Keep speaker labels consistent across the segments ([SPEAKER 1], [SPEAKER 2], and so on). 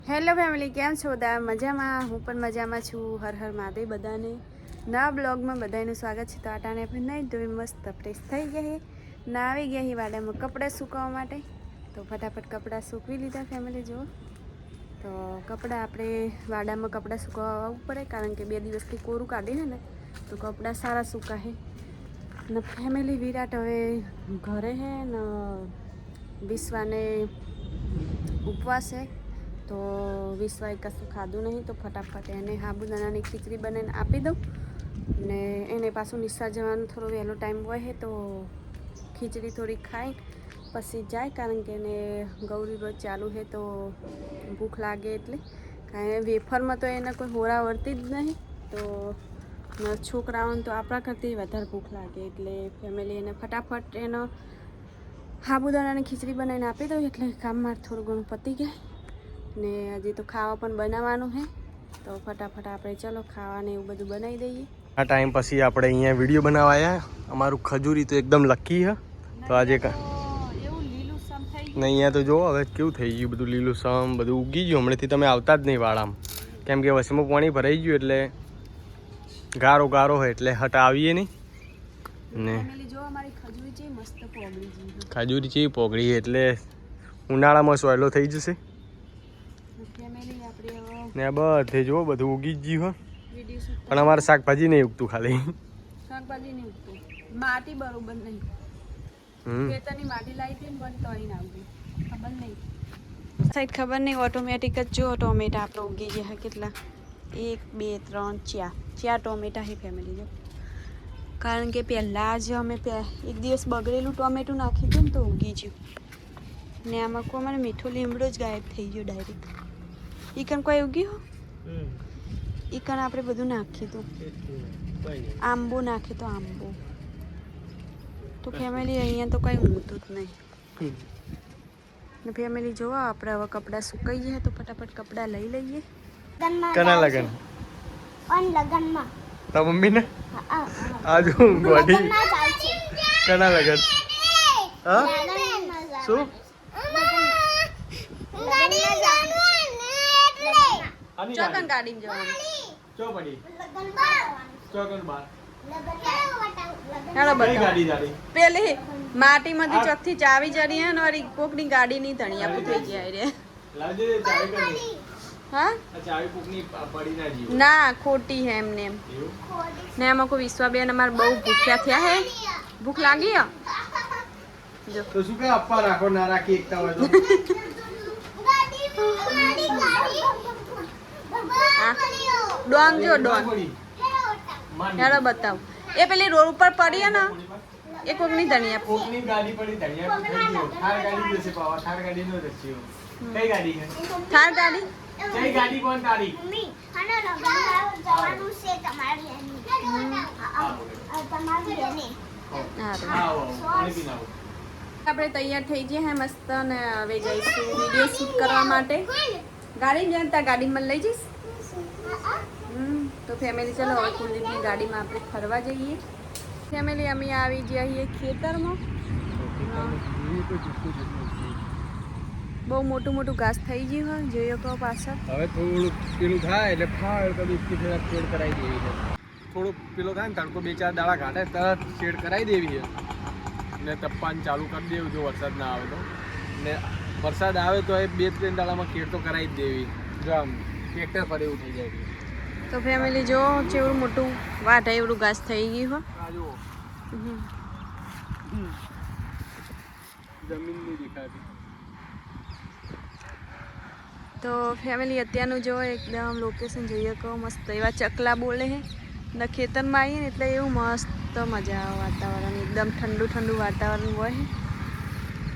[SPEAKER 1] Hello family, કેમ છો બધા? મજામાં? હું પણ મજામાં છું. હર હર મહાદેવ બધાને. નવા બ્લોગમાં બધાનું સ્વાગત છે. તો આટાને આપણે નહીં ધોઈ મસ્ત ફ્રેશ થઈ ગયા ના આવી ગયા વાડામાં કપડાં સૂકવવા માટે. તો ફટાફટ કપડાં સૂકવી લીધા ફેમિલી. જુઓ તો કપડાં આપણે વાડામાં કપડાં સૂકવવા આવવું પડે, કારણ કે 2 દિવસથી કોરું કાઢીને ને તો કપડાં સારા સૂકાશે ને. ફેમિલી વિરાટ હવે ઘરે હે ને વિશ્વાને ઉપવાસ છે. તો વિશ્વાએ કશું ખાધું નહીં, તો ફટાફટ એને સાબુદાણાની ખીચડી બનાવીને આપી દઉં. ને એને પાછું નિશા જવાનું થોડો વહેલો ટાઈમ હોય તો ખીચડી થોડી ખાઈ પછી જાય, કારણ કે એને ગૌરી વ્રત ચાલુ છે તો ભૂખ લાગે એટલે. કારણ કે વેફરમાં તો એને કોઈ હોરા વર્તી જ નહીં, તો છોકરાઓને તો આપણા કરતી વધારે ભૂખ લાગે. એટલે ફેમિલી એને ફટાફટ એનો સાબુદાણાની ખીચડી બનાવીને આપી દઉં, એટલે કામ મારે થોડું ઘણું પતી જાય. ને હજી તો ખાવા પણ બનાવવાનું છે, તો ફટાફટ આપણે ચલો ખાવાને એવું બધું બનાવી દઈએ.
[SPEAKER 2] આ ટાઈમ પછી આપણે અહીંયા વિડીયો બનાવવા આવ્યા. અમારું ખજૂરી તો એકદમ લકી છે. તો આજે
[SPEAKER 1] એવું લીલુંછમ થઈ ગયું.
[SPEAKER 2] ને અહીંયા તો જો હવે કેવું થઈ ગયું બધું લીલુંછમ, બધું ઉગી ગયું. હમણાંથી તમે આવતા જ નહીં વાળામાં, કેમ કે વસમાં પાણી ભરાઈ ગયું એટલે ગારો ગારો હોય એટલે હટ આવીએ નહીં. ને
[SPEAKER 1] જો અમારી ખજૂરી છે મસ્ત પોગળી છે.
[SPEAKER 2] ખજૂરી છે પોગળી એટલે ઉનાળામાં સોયલો થઈ જશે. ને બધે જો બધું ઉગી જ ગયું હોય, પણ અમારે શાકભાજી નહીં ઉગતું. ખાલી
[SPEAKER 1] શાકભાજી નહીં ઉગતું, માટી બરોબર નહીં. ખેતરની માટી લાવી હતી ને પણ તળી નાખી, ખબર નહીં સાઈડ ખબર નહીં. ઓટોમેટિક જ જો ટોમેટા આપણે ઉગી ગયા કેટલા, 1 2 3 4 ટોમેટા છે ફેમિલી. જો કારણ કે પહેલાં જ અમે એક દિવસ બગડેલું ટોમેટું નાખી હતું ને તો ઉગી ગયું. ને આમાં કોઈ મને મીઠો લીમડો જ ગાયબ થઈ ગયો ડાયરેક્ટ. ઈકણ કોઈ ઉગ્યું? ઈકણ આપણે બધું નાખ્યું હતું. આંબો નાખ્યો તો આંબો. તો ફેમિલી અહીંયા તો કંઈ ઊંઘતું જ નહીં. ને ફેમિલી જોવો આપણે હવે કપડાં સુકાઈ ગયા, તો ફટાફટ કપડાં લઈ લઈએ.
[SPEAKER 2] કના લગન
[SPEAKER 3] લગનમાં
[SPEAKER 2] તા મમ્મી ને આજુ ગોડી કના લગન હા શું
[SPEAKER 1] ચોકન ગાડીમાં જવાનું.
[SPEAKER 2] ચોપડી ચોકન બાર
[SPEAKER 1] હેલો
[SPEAKER 2] કઈ ગાડી જાડી
[SPEAKER 1] પેલી માટીમાંથી ચોકથી ચાવી જડી હે ને વળી કોકની ગાડી ની ધણી આપું થઈ જાય રે.
[SPEAKER 2] લાજે ચાવી કરી
[SPEAKER 1] હા
[SPEAKER 2] આ ચાવી કોકની પડી ના જીવ
[SPEAKER 1] ના ખોટી હે એમને એમ. ને આમાં કોઈ વિશ્વાબેન અમારે બહુ ભૂખ્યા થયા હે. ભૂખ લાગી હે જો
[SPEAKER 2] તો શું કે આપવા રાખો ના રાખી એકતા હોય તો
[SPEAKER 1] ડોંગ જો ડોંગ હેલો બતાવ. એ પેલી રોડ ઉપર પડી હે ને એ કોકની ધણી આપું.
[SPEAKER 2] કોકની ગાડી પડી ધણિયા થઈ ગયો. થાર ગાડી દેશે પાવા, થાર ગાડી નો રચ્યો. કઈ ગાડી છે?
[SPEAKER 1] થાર ગાડી.
[SPEAKER 2] કઈ ગાડી કોણ તારી?
[SPEAKER 3] મમ્મી આના લગનમાં જવાનું છે તમારી તમારી બેને.
[SPEAKER 2] આવો પાણી પીને આવો.
[SPEAKER 1] આપણે તૈયાર થઈ ગયા હે મસ્ત, ને હવે જઈશું વિડીયો શૂટ કરવા માટે. ગાડી જતા ગાડીમાં લઈ જઈશ. તો ફેમિલી ચલો હવે કુલદીપની ગાડીમાં આપણે ફરવા જઈએ. ફેમિલી અમે આવી જઈએ ખેતરમાં. બહુ મોટું મોટું ઘાસ થઈ ગયું હોય, જોઈએ કહો પાછળ.
[SPEAKER 2] હવે થોડું પેલું થાય એટલે ફાળ કદી થોડા શેડ કરાવી દેવી છે. થોડું પેલો થાય ને તડકો 2-4 દાડા કાઢે તરત શેડ કરાવી દેવી છે. ને તપ્પાન ચાલુ કરી દેવું જો વરસાદ ના આવે તો. ને વરસાદ આવે તો એ 2-3 દાડામાં ખેડ તો કરાવી જ દેવી, જો આમ ટ્રેક્ટર પર એવું થઈ જાય.
[SPEAKER 1] તો ફેમિલી જો ચેવડું મોટું વાઢા એવડું ઘાસ થઈ ગયું હોય.
[SPEAKER 2] આ જુઓ જમીન નહીં દેખાતી.
[SPEAKER 1] તો ફેમિલી અત્યારનું જો એકદમ લોકેશન જોઈએ કહો મસ્ત એવા ચકલા બોલે છે ને ખેતરમાં આવીએ ને એટલે એવું મસ્ત મજા આવે વાતાવરણ. એકદમ ઠંડુ ઠંડુ વાતાવરણ હોય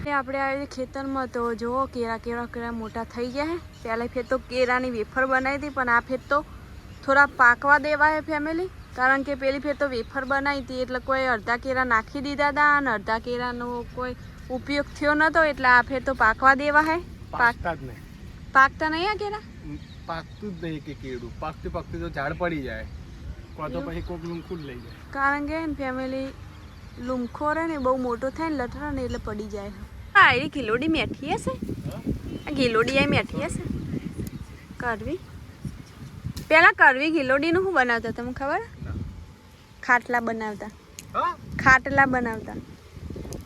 [SPEAKER 1] છે. આપણે આવી ખેતરમાં તો જુઓ કેળા કેળા કેળા મોટા થઈ ગયા છે. પહેલાં ફેર તો કેળાની વેફર બનાવી હતી, પણ આ ફેર તો થોડા પાકવા દેવા છે ફેમિલી, કારણ કે પેલી ફેર તો વેફર બનાવી હતી એટલે કોઈ અડધા કેળા નાખી દીધા હતા અને અડધા કેળાનો કોઈ ઉપયોગ થયો નહોતો, એટલે આ ફેર તો પાકવા દેવા છે.
[SPEAKER 2] પાકતા જ નહીં.
[SPEAKER 1] પાકતા નહીં આ કેળા?
[SPEAKER 2] પાકતું જ નહીં કે કેળું પાકતું પાકતું તો ઝાડ પડી જાય, કાં તો પછી કોક લૂમખું જ લઈ જાય.
[SPEAKER 1] કારણ કે ફેમિલી લૂમખો રહે ને બહુ મોટો થાય ને લટરો ને એટલે પડી જાય. હા એ ગિલોડી મેઠી હશે. આ ગિલોડી આ મેઠી હશે. કરવી પેલા કરવી ગિલોડીનું શું બનાવતા તમને ખબર ખાટલા બનાવતા
[SPEAKER 2] હા
[SPEAKER 1] ખાટલા બનાવતા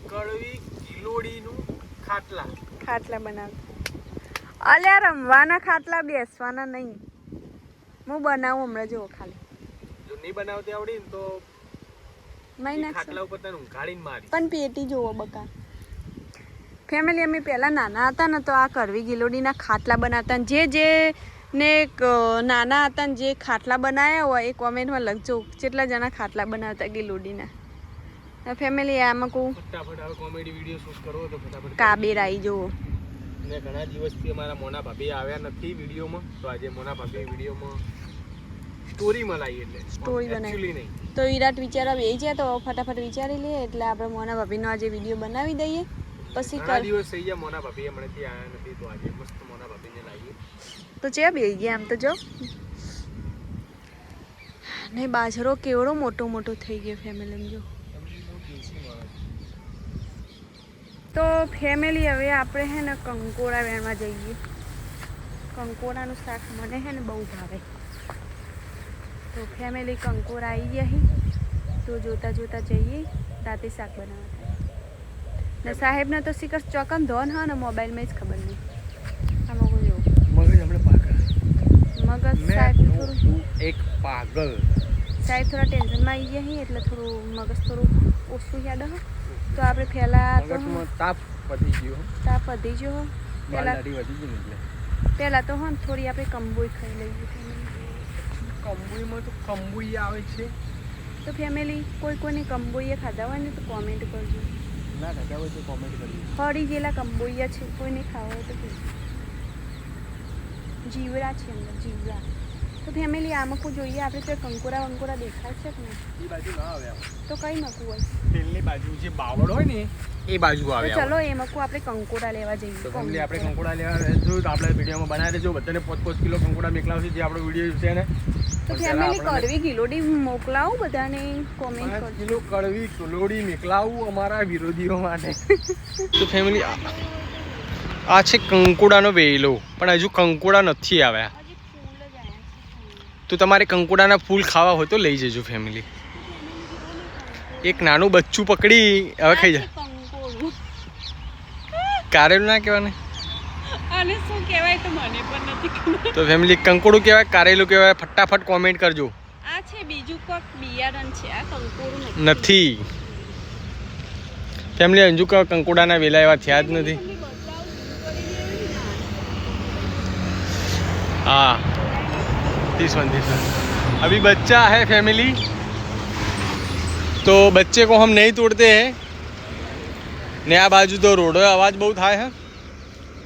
[SPEAKER 2] કડવી કિલોડીનું
[SPEAKER 1] ખાટલા બનાવતા અલ્યા રમવાના ખાટલા બેસવાના નહીં હું બનાવું હમણાં જુઓ ખાલી
[SPEAKER 2] જો નહીં બનાવતી આવડી ને તો
[SPEAKER 1] મહી
[SPEAKER 2] ઈ
[SPEAKER 1] નાખશે
[SPEAKER 2] ખાટલા ઉપર તને ઊંઘાડીને મારી
[SPEAKER 1] પણ પેટી જોવો બકા ફેમિલી અમે પહેલાં નાના હતા ને તો આ કરવી ગિલોડીના ખાટલા બનાવતા ને જે ને નાના હતા ને જે ખાટલા બનાવ્યા હોય એ કોમેન્ટમાં લખજો કેટલા જણા ખાટલા બનાવતા ગિલોડીના ફેમિલી આમાં કહું
[SPEAKER 2] ફટાફટ હવે કોમેડી વિડીયો શૂટ કરવો તો ફટાફટ
[SPEAKER 1] કાબેર આવી જુઓ
[SPEAKER 2] ને ઘણા દિવસથી અમારા મોના ભાભી આવ્યા નથી વિડીયોમાં તો આજે મોના ભાભી વિડીયોમાં સ્ટોરીમાં લાવી એટલે
[SPEAKER 1] સ્ટોરી
[SPEAKER 2] Actually
[SPEAKER 1] બનાવી
[SPEAKER 2] નહીં
[SPEAKER 1] તો વિરાટ વિચારવા બેસી જાય તો ફટાફટ વિચારી લઈએ એટલે આપણે મોના ભાભીનો આજે વિડીયો બનાવી દઈએ પછી
[SPEAKER 2] ઘણા
[SPEAKER 1] કર
[SPEAKER 2] દિવસ થઈ ગયા મોના ભાભી હમણાંથી આવ્યા નથી તો આજે મસ્ત મોના ભાભીને લાવીએ
[SPEAKER 1] તો છે બેસી ગયા આમ તો જો ને બાજરો કેવડો મોટો મોટો થઈ ગયો ફેમિલી જો તો ફેમિલી હવે આપણે હે ને કંકોડા વેણવા જઈએ કંકોડાનું શાક મને હે ને બહુ ભાવે તો ફેમિલી કંકોડા આવી ગયા તો જોતા જોતા જઈએ રાતે શાક બનાવવા ને સાહેબને તો શીખર ચોકન ધોન હા ને મોબાઈલમાં જ ખબર નહીં આમાં કોઈ જો
[SPEAKER 2] મગજ હમણાં પાગલ
[SPEAKER 1] મગજ સાહેબ થોડું
[SPEAKER 2] એક પાગલ
[SPEAKER 1] સાહેબ થોડા ટેન્શનમાં આવી ગયા એટલે થોડું મગજ થોડું ઓછું યાદ હો તો આપણે પહેલાં તો
[SPEAKER 2] મગજમાં તાપ વધી ગયો
[SPEAKER 1] તાપ વધી ગયો પહેલાં
[SPEAKER 2] બાલદારી વધી ગઈ ને એટલે
[SPEAKER 1] પહેલાં તો હો ને થોડી આપણે કંબોઈ ખાઈ લઈએ
[SPEAKER 2] કંબુઈમાં તો કંબુઈ આવે છે
[SPEAKER 1] તો ફેમિલી કોઈને કંબોઈએ ખાધા હોય ને તો કોમેન્ટ કરજો
[SPEAKER 2] ના ખાધા હોય તો કોમેન્ટ કરજો
[SPEAKER 1] ફળી ગયેલા કંબોઈયા છે કોઈને ખાવા હોય તો કહેજો. જીવડા છે અંદર જીવડા તો ફેમિલી આમાં કોઈ જોઈએ આપણે તો કંકોરા વંકોરા દેખાય છે કે નહીં
[SPEAKER 2] એ બાજુ ના આવે
[SPEAKER 1] તો કઈ મકવું હોય
[SPEAKER 2] પેલી બાજુ જે બાવળ હોય ને એ બાજુ આવે
[SPEAKER 1] તો ચલો એ મકવું આપણે કંકોરા લેવા જઈએ
[SPEAKER 2] તો ફેમિલી આપણે કંકોડા લેવા જો તો આપણે વિડીયોમાં બનાવી દેજો બધાને 5-5 કિલો કંકોડા મોકલાવશે જે આપણો વિડીયો છે ને
[SPEAKER 1] તો ફેમિલી કરવી ગિલોડી મોકલાવું બધાને કોમેન્ટ
[SPEAKER 2] 5
[SPEAKER 1] કરજો
[SPEAKER 2] કિલો કડવી કિલોડી મોકલાવું અમારા વિરોધીઓ માટે તો ફેમિલી આ છે કંકોડાનો વેલો પણ હજુ કંકોડા નથી આવ્યા
[SPEAKER 1] હજી ફૂલ જ આવ્યા છે
[SPEAKER 2] તો તમારે કંકોડાના ફૂલ ખાવા હોય તો લઈ જજો ફેમિલી એક નાનું બચ્ચું પકડી હવે ખાઈ જા
[SPEAKER 1] કંકોડું
[SPEAKER 2] કારેલું ના કહેવાય
[SPEAKER 1] આને શું કહેવાય તો મને પણ નથી ખબર
[SPEAKER 2] તો ફેમિલી કંકોડું કહેવાય કારેલું કહેવાય ફટાફટ કોમેન્ટ કરજો
[SPEAKER 1] આ છે બીજું કોક બિયારણ છે આ કંકોડું
[SPEAKER 2] નથી ફેમિલી હજુ કંકોડાના વેલા એવા થયા જ નથી हाँ 30 अभी बच्चा है फैमिली तो बच्चे को हम नहीं तोड़ते हैं ने आ बाजू तो रोडो अवाज बहुत थाय है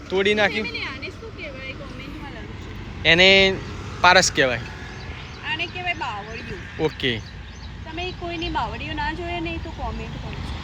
[SPEAKER 2] तोड़ी नाखी
[SPEAKER 1] આને શું કહેવાય કોમેન્ટમાં લખજો
[SPEAKER 2] એને પારસ કહેવાય
[SPEAKER 1] આને કહેવાય બાવળિયું
[SPEAKER 2] ઓકે
[SPEAKER 1] તમે કોઈની બાવળીઓ ના જોઈએ નહીં તો કોમેન્ટ કરજો